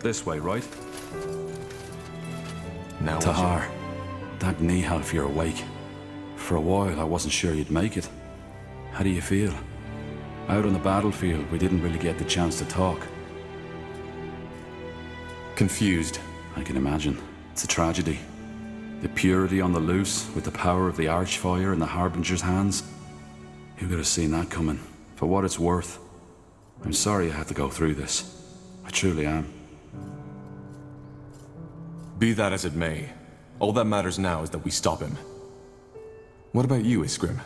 This way, right? Now Tahar, thank Nihal if you're awake. For a while, I wasn't sure you'd make it. How do you feel? Out on the battlefield, we didn't really get the chance to talk. confused. I can imagine. It's a tragedy. The purity on the loose, with the power of the Archfire in the Harbinger's hands. Who could have seen that coming? For what it's worth, I'm sorry I had to go through this. I truly am. Be that as it may, all that matters now is that we stop him. What about you, Iskrim?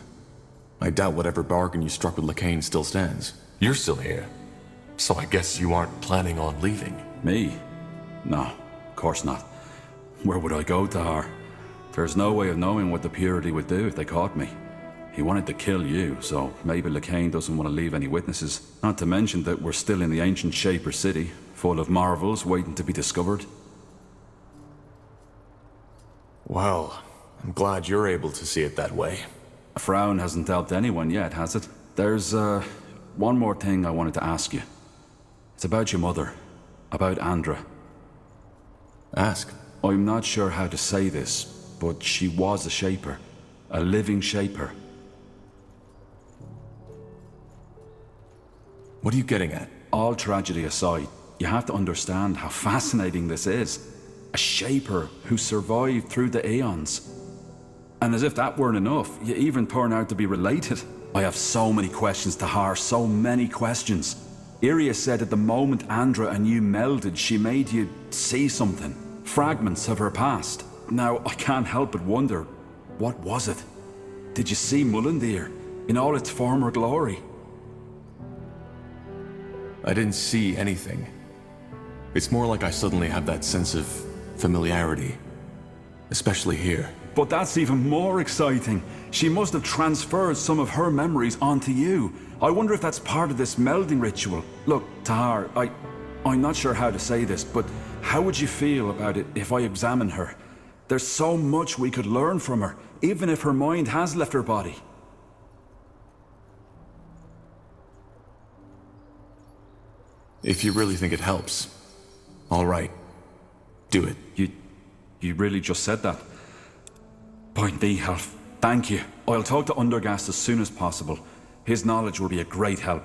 I doubt whatever bargain you struck with Lacane still stands. You're still here, so I guess you aren't planning on leaving. Me? No, of course not. Where would I go, Tahar? There's no way of knowing what the Purity would do if they caught me. He wanted to kill you, so maybe Lacane doesn't want to leave any witnesses. Not to mention that we're still in the ancient Shaper city, full of marvels waiting to be discovered. Well, I'm glad you're able to see it that way. A frown hasn't helped anyone yet, has it? There's, one more thing I wanted to ask you. It's about your mother. About Andra. Ask. I'm not sure how to say this, but she was a Shaper. A living Shaper. What are you getting at? All tragedy aside, you have to understand how fascinating this is. A Shaper who survived through the Aeons. And as if that weren't enough, you even turn out to be related. I have so many questions, Tahar, so many questions. Iria said at the moment Andra and you melded, she made you see something. Fragments of her past. Now, I can't help but wonder, what was it? Did you see Mullendir in all its former glory? I didn't see anything. It's more like I suddenly have that sense of familiarity. Especially here. But that's even more exciting. She must have transferred some of her memories onto you. I wonder if that's part of this melding ritual. Look, Tahar, I'm not sure how to say this, but how would you feel about it if I examine her? There's so much we could learn from her, even if her mind has left her body. If you really think it helps, all right, do it. You really just said that? Point Nihal, thank you. I'll talk to Undergast as soon as possible. His knowledge will be a great help.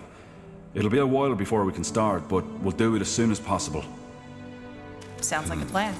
It'll be a while before we can start, but we'll do it as soon as possible. Sounds like a plan.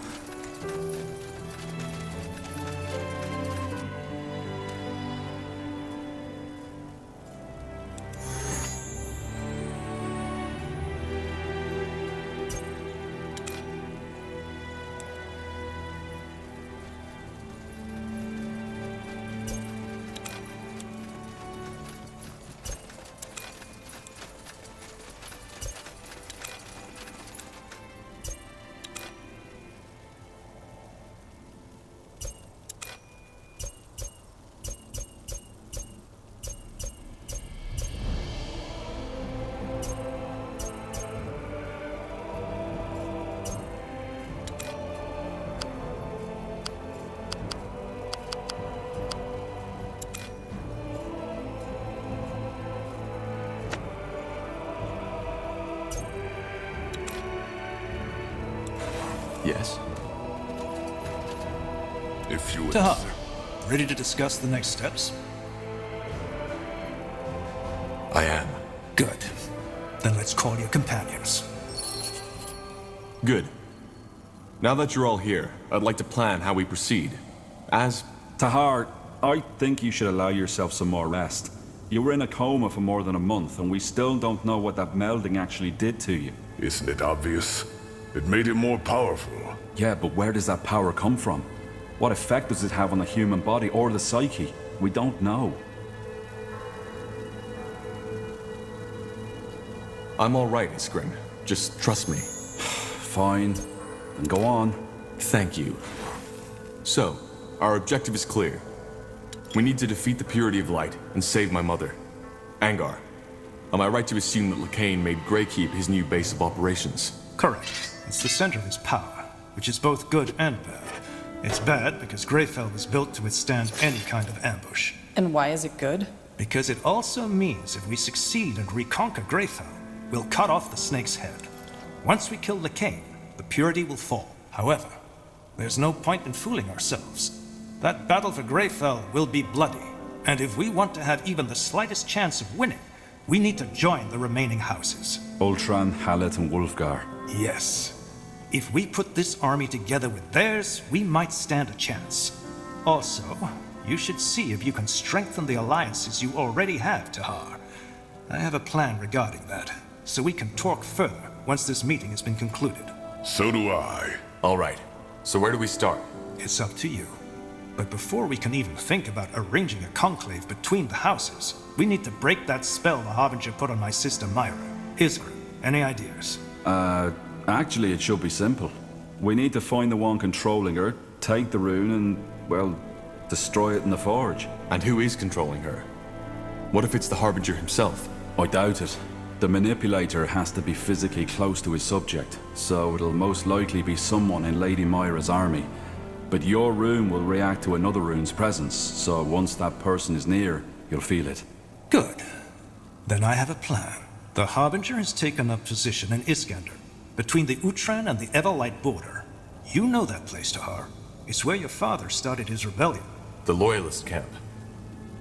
Yes? If you would... Tahar, ready to discuss the next steps? I am. Good. Then let's call your companions. Good. Now that you're all here, I'd like to plan how we proceed. As... Tahar, I think you should allow yourself some more rest. You were in a coma for more than a month, and we still don't know what that melding actually did to you. Isn't it obvious? It made it more powerful. Yeah, but where does that power come from? What effect does it have on the human body or the psyche? We don't know. I'm all right, Iskrim. Just trust me. Fine. Then go on. Thank you. So, our objective is clear. We need to defeat the Purity of Light and save my mother. Angar, am I right to assume that Lacane made Greykeep his new base of operations? Correct. It's the center of his power, which is both good and bad. It's bad because Greyfell was built to withstand any kind of ambush. And why is it good? Because it also means if we succeed and reconquer Greyfell, we'll cut off the snake's head. Once we kill Lacane, the purity will fall. However, there's no point in fooling ourselves. That battle for Greyfell will be bloody, and if we want to have even the slightest chance of winning, we need to join the remaining houses. Ultran, Hallet, and Wolfgar. Yes. If we put this army together with theirs, we might stand a chance. Also, you should see if you can strengthen the alliances you already have, Tahar. I have a plan regarding that, so we can talk further once this meeting has been concluded. So do I. All right. So where do we start? It's up to you. But before we can even think about arranging a conclave between the houses, we need to break that spell the Harbinger put on my sister Myra. Isgrim, any ideas? Actually, it should be simple. We need to find the one controlling her, take the rune, and, well, destroy it in the forge. And who is controlling her? What if it's the Harbinger himself? I doubt it. The manipulator has to be physically close to his subject, so it'll most likely be someone in Lady Myra's army. But your rune will react to another rune's presence, so once that person is near, you'll feel it. Good. Then I have a plan. The Harbinger has taken up position in Iskander, between the Utran and the Everlight border. You know that place, Tahar. It's where your father started his rebellion. The Loyalist camp.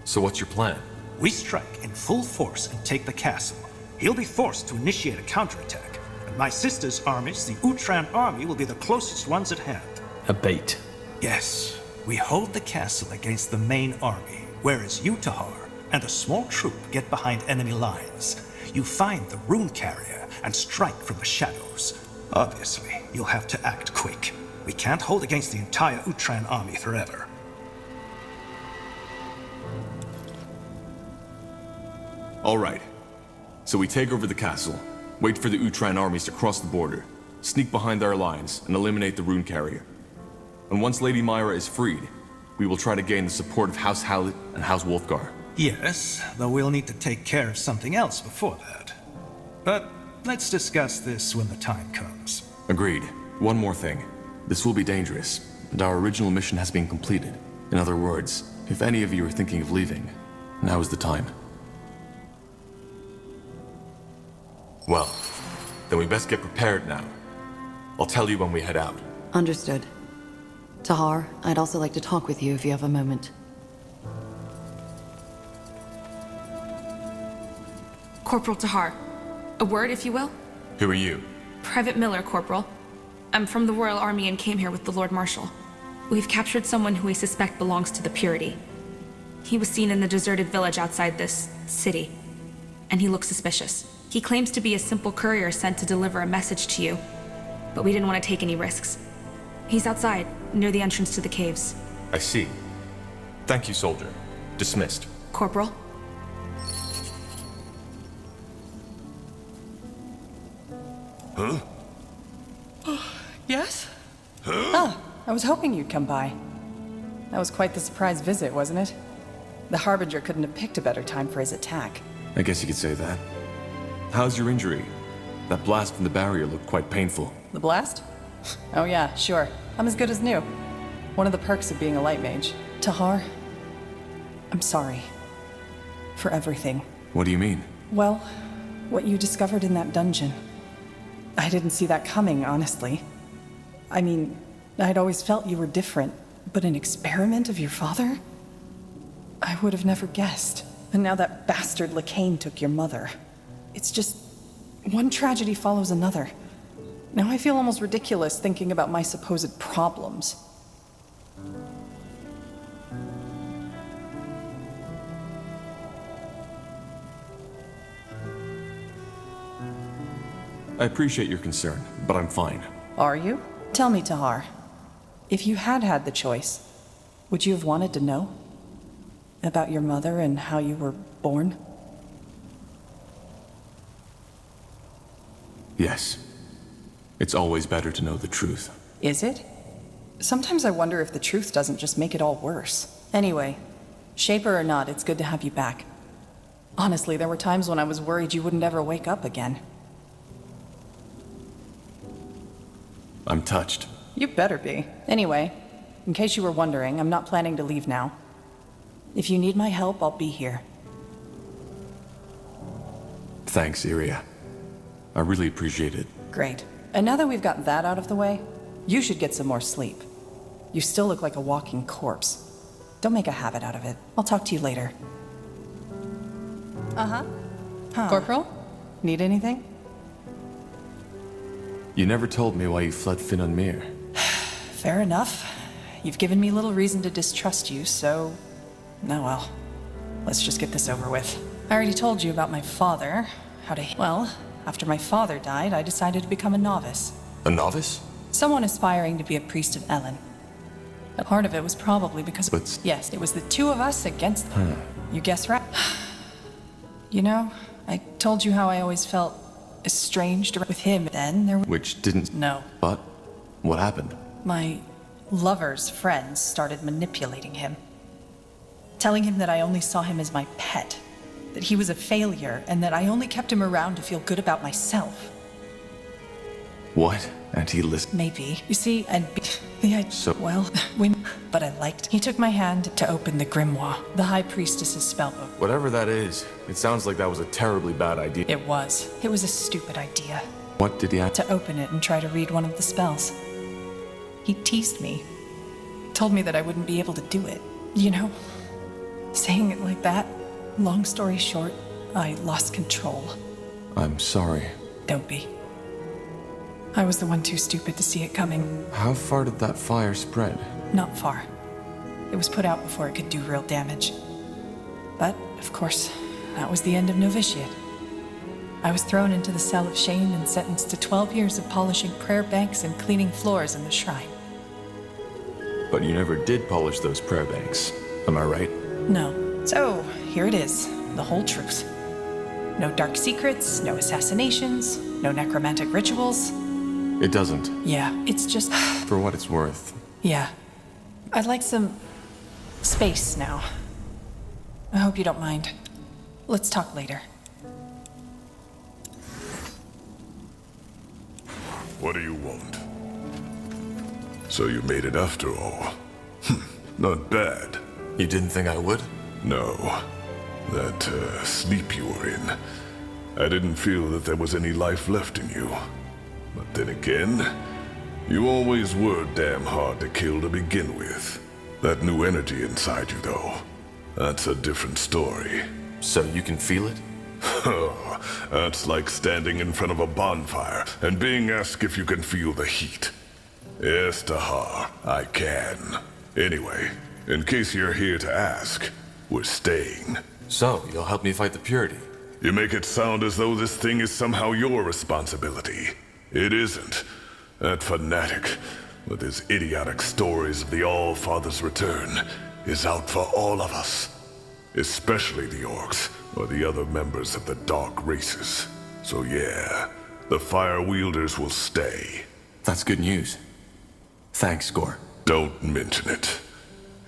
So what's your plan? We strike in full force and take the castle. He'll be forced to initiate a counterattack, and my sister's armies, the Utran army, will be the closest ones at hand. A bait. Yes, we hold the castle against the main army, whereas you, Tahar, and a small troop get behind enemy lines. You find the rune carrier and strike from the shadows. Obviously, you'll have to act quick. We can't hold against the entire Utran army forever. All right. So we take over the castle, wait for the Utran armies to cross the border, sneak behind our lines, and eliminate the rune carrier. And once Lady Myra is freed, we will try to gain the support of House Hallett and House Wolfgar. Yes, though we'll need to take care of something else before that. But let's discuss this when the time comes. Agreed. One more thing. This will be dangerous, and our original mission has been completed. In other words, if any of you are thinking of leaving, now is the time. Well, then we best get prepared now. I'll tell you when we head out. Understood. Tahar, I'd also like to talk with you if you have a moment. Corporal Tahar. A word, if you will? Who are you? Private Miller, Corporal. I'm from the Royal Army and came here with the Lord Marshal. We've captured someone who we suspect belongs to the Purity. He was seen in the deserted village outside this city, and he looks suspicious. He claims to be a simple courier sent to deliver a message to you, but we didn't want to take any risks. He's outside, near the entrance to the caves. I see. Thank you, soldier. Dismissed. Corporal? Huh? Yes? Oh, I was hoping you'd come by. That was quite the surprise visit, wasn't it? The Harbinger couldn't have picked a better time for his attack. I guess you could say that. How's your injury? That blast from the barrier looked quite painful. The blast? Oh yeah, sure. I'm as good as new. One of the perks of being a light mage. Tahar, I'm sorry. For everything. What do you mean? Well, what you discovered in that dungeon. I didn't see that coming, honestly. I mean, I'd always felt you were different, but an experiment of your father? I would have never guessed. And now that bastard Lacane took your mother. It's just, one tragedy follows another. Now I feel almost ridiculous thinking about my supposed problems. I appreciate your concern, but I'm fine. Are you? Tell me, Tahar. If you had had the choice, would you have wanted to know? About your mother and how you were born? Yes. It's always better to know the truth. Is it? Sometimes I wonder if the truth doesn't just make it all worse. Anyway, Shaper or not, it's good to have you back. Honestly, there were times when I was worried you wouldn't ever wake up again. I'm touched. You better be. Anyway, in case you were wondering, I'm not planning to leave now. If you need my help, I'll be here. Thanks, Iria. I really appreciate it. Great. And now that we've got that out of the way, you should get some more sleep. You still look like a walking corpse. Don't make a habit out of it. I'll talk to you later. Corporal? Need anything? You never told me why you fled Finan Mir. Fair enough. You've given me little reason to distrust you, so... Oh well. Let's just get this over with. I already told you about my father. Well, after my father died, I decided to become a novice. A novice? Someone aspiring to be a priest of Ellen. A part of it was probably because... But... Yes, it was the two of us against them. You guess right. You know, I told you how I always felt estranged with him. Then there was... Which didn't... No. But... What happened? My lover's friends started manipulating him. Telling him that I only saw him as my pet. That he was a failure, and that I only kept him around to feel good about myself. What? And he listened? Maybe. You see, well, but I liked. He took my hand to open the grimoire, the High Priestess's spellbook. Whatever that is, it sounds like that was a terribly bad idea. It was. It was a stupid idea. What did he have to open it and try to read one of the spells? He teased me. Told me that I wouldn't be able to do it. You know? Saying it like that, long story short, I lost control. I'm sorry. Don't be. I was the one too stupid to see it coming. How far did that fire spread? Not far. It was put out before it could do real damage. But, of course, that was the end of novitiate. I was thrown into the cell of shame and sentenced to 12 years of polishing prayer banks and cleaning floors in the shrine. But you never did polish those prayer banks, am I right? No. So, here it is, the whole truth. No dark secrets, no assassinations, no necromantic rituals. It doesn't. Yeah, it's just... For what it's worth. Yeah. I'd like some... space now. I hope you don't mind. Let's talk later. What do you want? So you made it after all. Not bad. You didn't think I would? No. That sleep you were in. I didn't feel that there was any life left in you. But then again, you always were damn hard to kill to begin with. That new energy inside you, though, that's a different story. So you can feel it? Oh, that's like standing in front of a bonfire and being asked if you can feel the heat. Yes, Tahar, I can. Anyway, in case you're here to ask, we're staying. So, you'll help me fight the Purity? You make it sound as though this thing is somehow your responsibility. It isn't. That fanatic, with his idiotic stories of the All-Father's return, is out for all of us. Especially the orcs, or the other members of the dark races. So yeah, the Fire Wielders will stay. That's good news. Thanks, Gore. Don't mention it.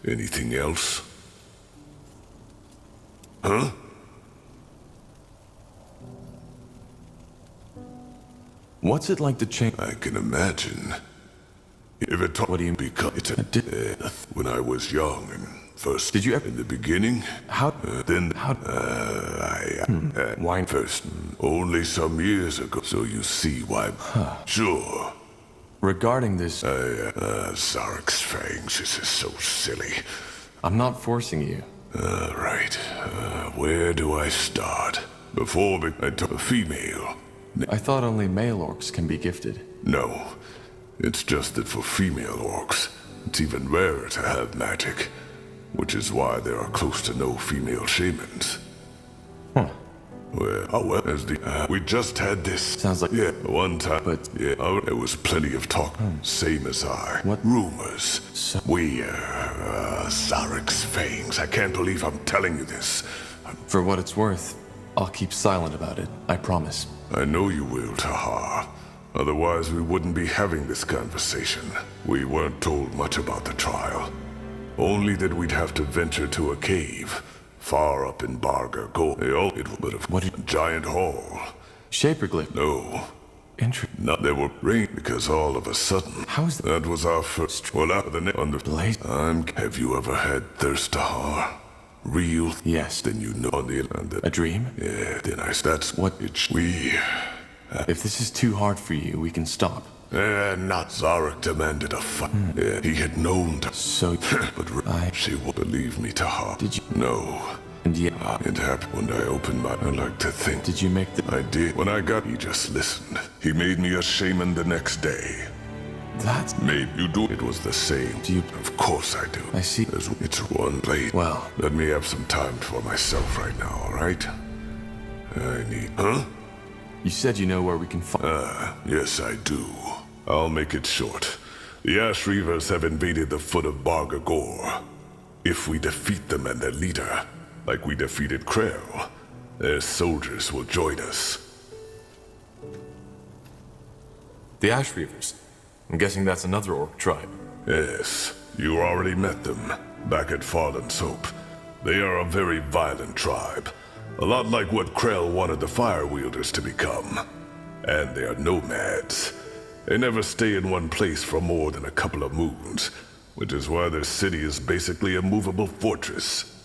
Anything else? Huh? What's it like to change? I can imagine. If it What do you because when I was young and first. Did you ever in the beginning? How Then how wine first only some years ago. So you see why. Sure. regarding this Zarek's fangs. This is so silly. I'm not forcing you. Right. Where do I start? Before I took a female. I thought only male orcs can be gifted. No. It's just that for female orcs, it's even rarer to have magic. Which is why there are close to no female shamans. Huh. Well, as we just had this. Sounds like one time. But there was plenty of talk. Same as I. What? Rumors. So, Zarek's fangs. I can't believe I'm telling you this. for what it's worth, I'll keep silent about it. I promise. I know you will, Tahar. Otherwise, we wouldn't be having this conversation. We weren't told much about the trial. Only that we'd have to venture to a cave, far up in Barga Gold. It would have What? a giant hall. Shaperglyph. No, Interesting. there were rain because all of a sudden. How is that? That was our first. Well, after the on the Blaze? Have you ever had thirst, Tahar? Real? Yes. Then you know on the A dream? Yeah. Then that's What? we If this is too hard for you, we can stop. Not Zarek demanded a fight. Yeah, he had known to. So, But she will believe me to her. Did you? No. And yeah, It happened when I opened my... I like to think. did you make the... I did. When I got... He just listened. He made me a shaman the next day. That's... Maybe you do. It was the same. Do you... Of course I do. I see. It's one place. Well... Let me have some time for myself right now, alright? I need... Huh? You said you know where we can find... Yes, I do. I'll make it short. The Ash Reavers have invaded the foot of Barga Gor. If we defeat them and their leader, like we defeated Krell, their soldiers will join us. The Ash Reavers. I'm guessing that's another orc tribe. Yes, you already met them, back at Farland's Hope. They are a very violent tribe. A lot like what Krell wanted the Fire Wielders to become. And they are nomads. They never stay in one place for more than a couple of moons, which is why their city is basically a movable fortress.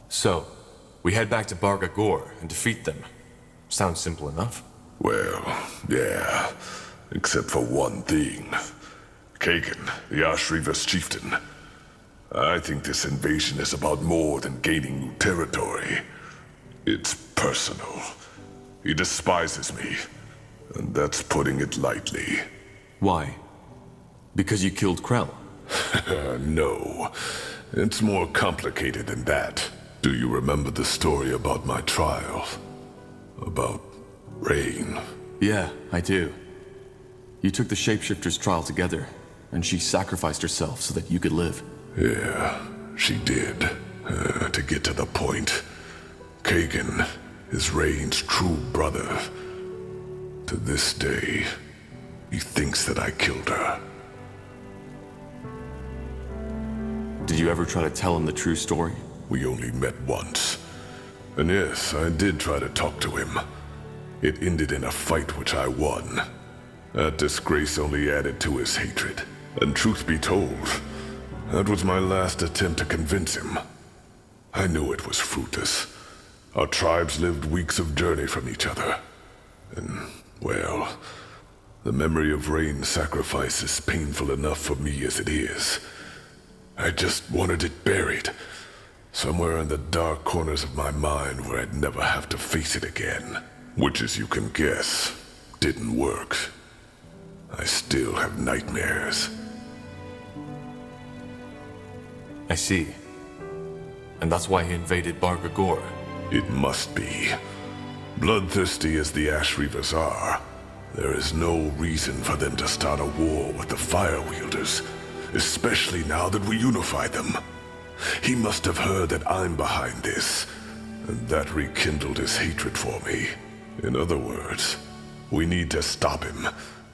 So, we head back to Barga Gor and defeat them. Sounds simple enough. Well, yeah, except for one thing. Kagan, the Ash Reavers chieftain. I think this invasion is about more than gaining new territory. It's personal. He despises me, and that's putting it lightly. Why? Because you killed Krell? No, it's more complicated than that. Do you remember the story about my trial? About Rain? Yeah, I do. You took the Shapeshifter's trial together, and she sacrificed herself so that you could live. Yeah, she did. To get to the point, Kagan is Rain's true brother. To this day, he thinks that I killed her. Did you ever try to tell him the true story? We only met once. And yes, I did try to talk to him. It ended in a fight which I won. That disgrace only added to his hatred. And truth be told, that was my last attempt to convince him. I knew it was fruitless. Our tribes lived weeks of journey from each other. And, well, the memory of Rain's sacrifice is painful enough for me as it is. I just wanted it buried. Somewhere in the dark corners of my mind where I'd never have to face it again. Which, as you can guess, didn't work. I still have nightmares. I see. And that's why he invaded Barga Gor. It must be. Bloodthirsty as the Ash Reavers are, there is no reason for them to start a war with the Fire Wielders, especially now that we unified them. He must have heard that I'm behind this, and that rekindled his hatred for me. In other words, we need to stop him,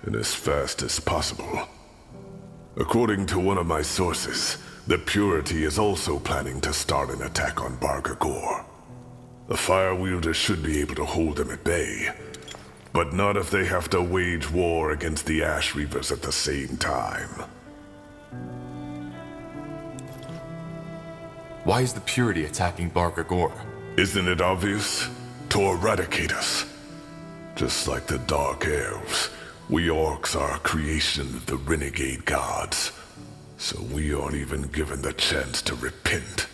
and as fast as possible. According to one of my sources, the Purity is also planning to start an attack on Barga Gor. The Fire Wielders should be able to hold them at bay, but not if they have to wage war against the Ash Reavers at the same time. Why is the Purity attacking Barga Gor? Isn't it obvious? To eradicate us. Just like the Dark Elves, we Orcs are a creation of the renegade gods. So we aren't even given the chance to repent.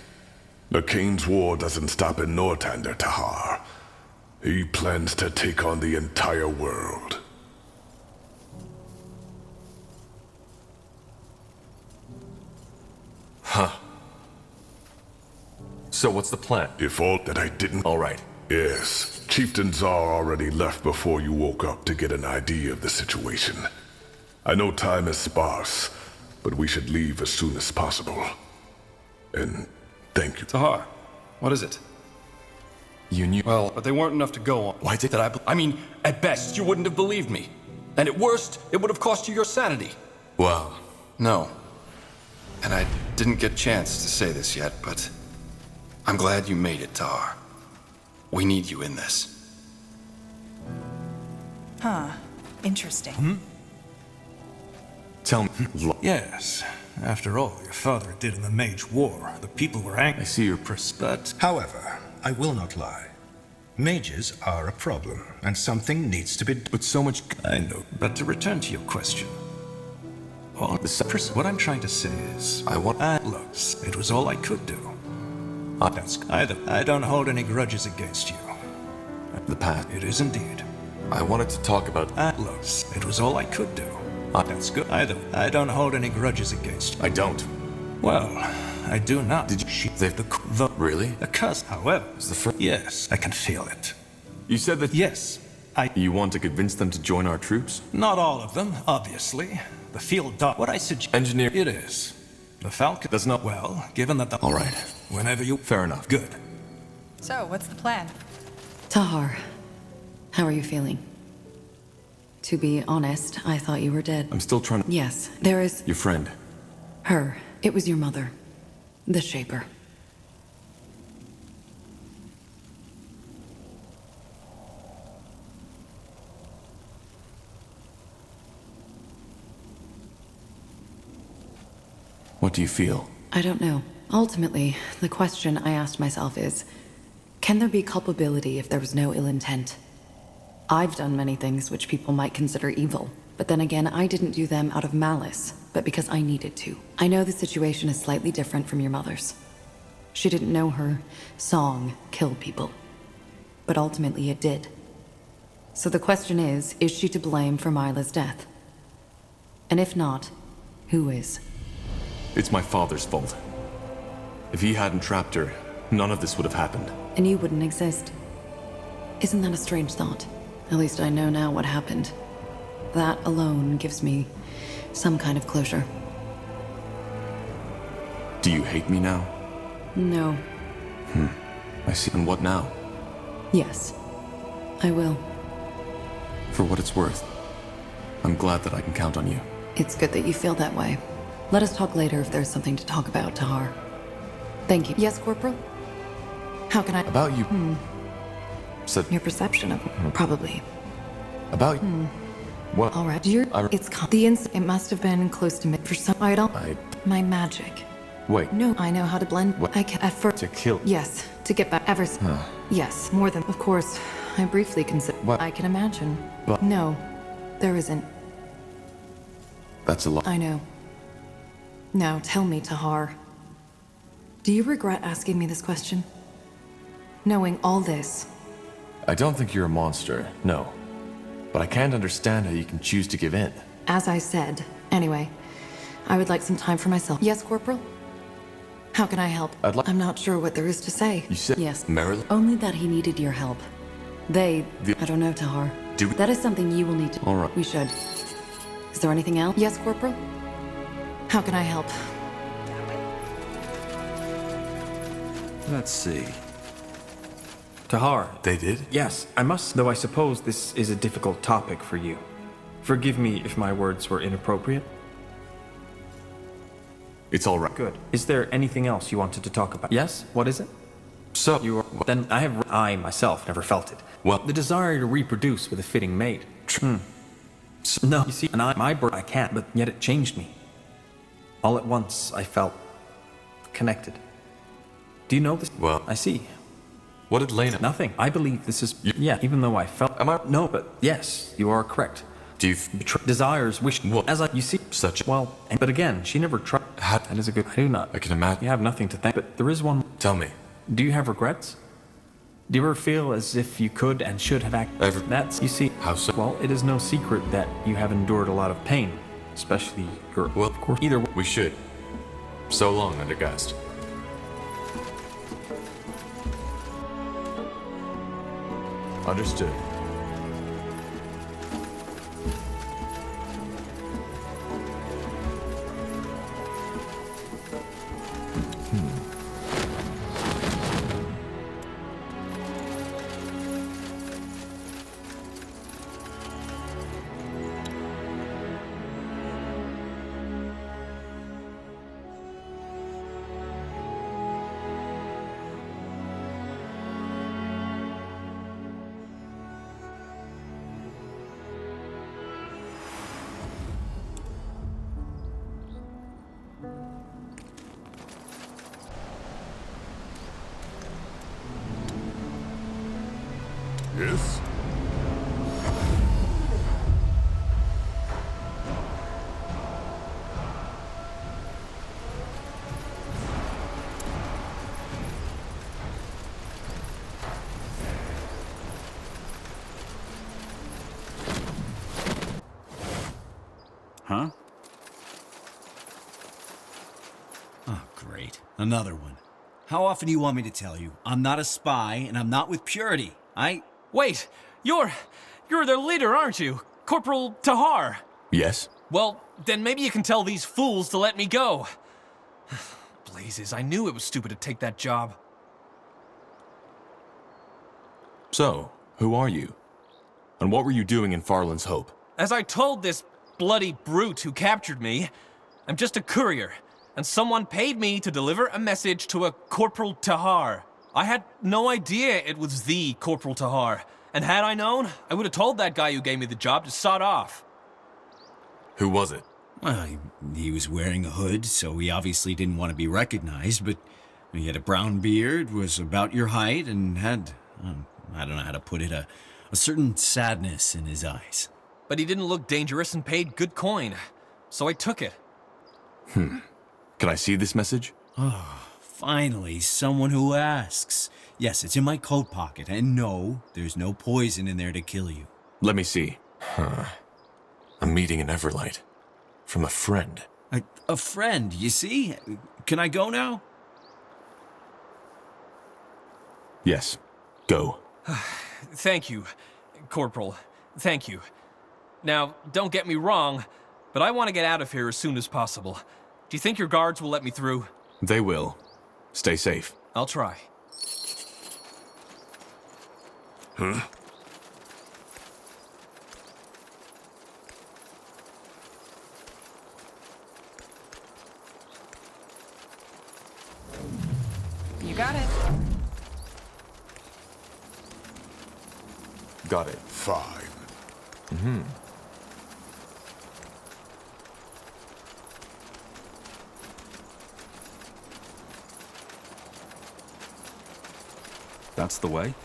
The Kane's war doesn't stop in Northander, Tahar. He plans to take on the entire world. Huh. So what's the plan? If all that I didn't... All right. Yes, Chieftain Czar already left before you woke up to get an idea of the situation. I know time is sparse, but we should leave as soon as possible. And thank you. Tahar, what is it? You knew... Well, but they weren't enough to go on. Why did I mean, at best, you wouldn't have believed me. And at worst, it would have cost you your sanity. Well, No. And I didn't get a chance to say this yet, but I'm glad you made it, Tahar. We need you in this. Huh. Interesting. tell me... Yes. After all your father did in the Mage War, the people were angry. I see your But, however, I will not lie. Mages are a problem, and something needs to be done. But so much. I know, but to return to your question. What I'm trying to say is, look, it was all I could do. I don't hold any grudges against you. The past. It is indeed. I wanted to talk about. Look, it was all I could do. That's good. I don't hold any grudges against you. I don't. Well, I do not. Did you? Really? The cousin, however. Is the first? Yes, I can feel it. You said that. Yes, You want to convince them to join our troops? Not all of them, obviously. The field dog. What I suggest. Engineer. It is. The Falcon. That's not. Well, given that the. All right. Whenever you. Fair enough. Good. So, what's the plan? Tahar, how are you feeling? To be honest, I thought you were dead. I'm still trying to. Yes, there is Your friend. her. It was your mother. The Shaper. What do you feel? I don't know. Ultimately, the question I asked myself is, can there be culpability if there was no ill intent? I've done many things which people might consider evil, but then again, I didn't do them out of malice, but because I needed to. I know the situation is slightly different from your mother's. She didn't know her song killed people, but ultimately it did. So the question is she to blame for Myla's death? And if not, who is? It's my father's fault. If he hadn't trapped her, none of this would have happened. And you wouldn't exist. Isn't that a strange thought? At least I know now what happened. That alone gives me some kind of closure. Do you hate me now? No. I see. And what now? Yes. I will. For what it's worth, I'm glad that I can count on you. It's good that you feel that way. Let us talk later if there's something to talk about, Tahar. Thank you. Yes, Corporal? How can I... About you. Said. Your perception of... Probably. About. What? All right. It must have been close to mid for some... My magic. Wait. No, I know how to blend. What? I can... At first... To kill. Yes. To get back... Ever... Yes. More than... Of course. I briefly consider... What? I can imagine. But... No. There isn't. That's a lot. I know. Now, tell me, Tahar. Do you regret asking me this question? Knowing all this? I don't think you're a monster, no. But I can't understand how you can choose to give in. As I said. Anyway, I would like some time for myself. Yes, Corporal? How can I help? I'm not sure what there is to say. You said... Yes. Marilyn? Only that he needed your help. I don't know, Tahar. Do we... That is something you will need to... All right. We should. Is there anything else? Yes, Corporal? How can I help? Let's see. Tahar. They did? Yes, I must, though I suppose this is a difficult topic for you. Forgive me if my words were inappropriate. It's all right. Good. Is there anything else you wanted to talk about? Yes? What is it? So... You are... Then I myself never felt it. Well... The desire to reproduce with a fitting mate. No, you see, and I can't, but yet it changed me. All at once, I felt... connected. Do you know this? Well... I see. What did Lena... Nothing. I believe this is... Yeah, even though I felt... Am I... No, but yes, you are correct. Do you... Desires, wish... Well... As you see... Such... Well, but again, she never tried... That is a good... I do not. I can imagine... You have nothing to thank... But there is one... Tell me. Do you have regrets? Do you ever feel as if you could and should have acted? Ever... That's... You see... How so? Well, it is no secret that you have endured a lot of pain. Especially your... Well, of course... Either way... We should. So long, Undergast. Understood. Yes? Huh? Oh, great. Another one. How often do you want me to tell you? I'm not a spy, and I'm not with Purity. Wait! You're their leader, aren't you? Corporal Tahar. Yes? Well, then maybe you can tell these fools to let me go. Blazes, I knew it was stupid to take that job. So, who are you? And what were you doing in Farland's Hope? As I told this bloody brute who captured me, I'm just a courier, and someone paid me to deliver a message to a Corporal Tahar. I had no idea it was the Corporal Tahar, and had I known, I would have told that guy who gave me the job to sod off. Who was it? Well, he was wearing a hood, so he obviously didn't want to be recognized, but he had a brown beard, was about your height, and had, I don't know how to put it, a certain sadness in his eyes. But he didn't look dangerous and paid good coin, so I took it. Can I see this message? Oh, finally, someone who asks. Yes, it's in my coat pocket, and no, there's no poison in there to kill you. Let me see. A meeting in Everlight. From a friend. A friend, you see? Can I go now? Yes. Go. Thank you, Corporal. Thank you. Now, don't get me wrong, but I want to get out of here as soon as possible. Do you think your guards will let me through? They will. Stay safe. I'll try. Huh? You got it. Got it. Fine. That's the way.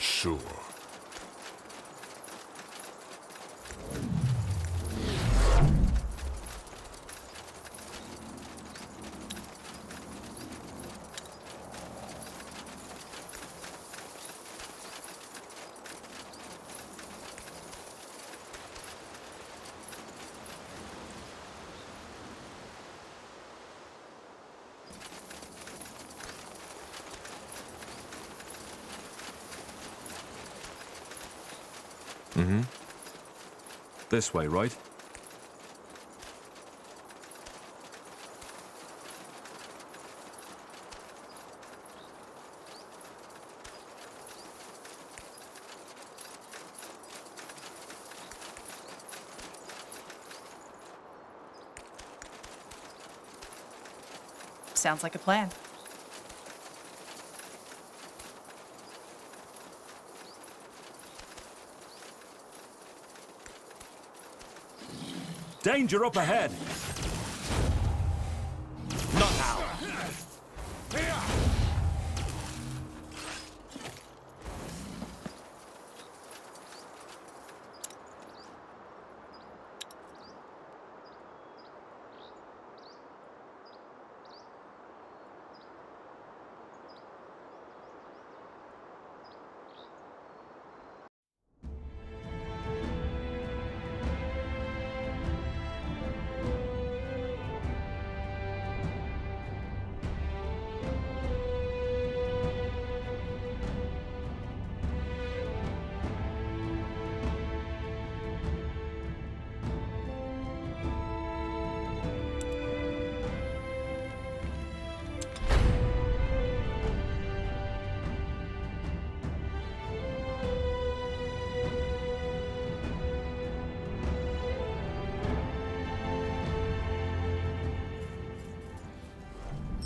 Sure. This way, right? Sounds like a plan. Danger up ahead! Not now!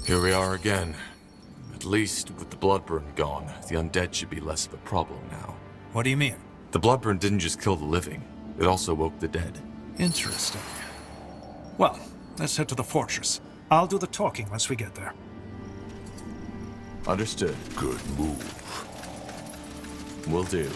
Here we are again. At least with the bloodburn gone, the undead should be less of a problem now. What do you mean? The bloodburn didn't just kill the living, it also woke the dead. Interesting. Well, let's head to the fortress. I'll do the talking once we get there. Understood. Good move. Will do.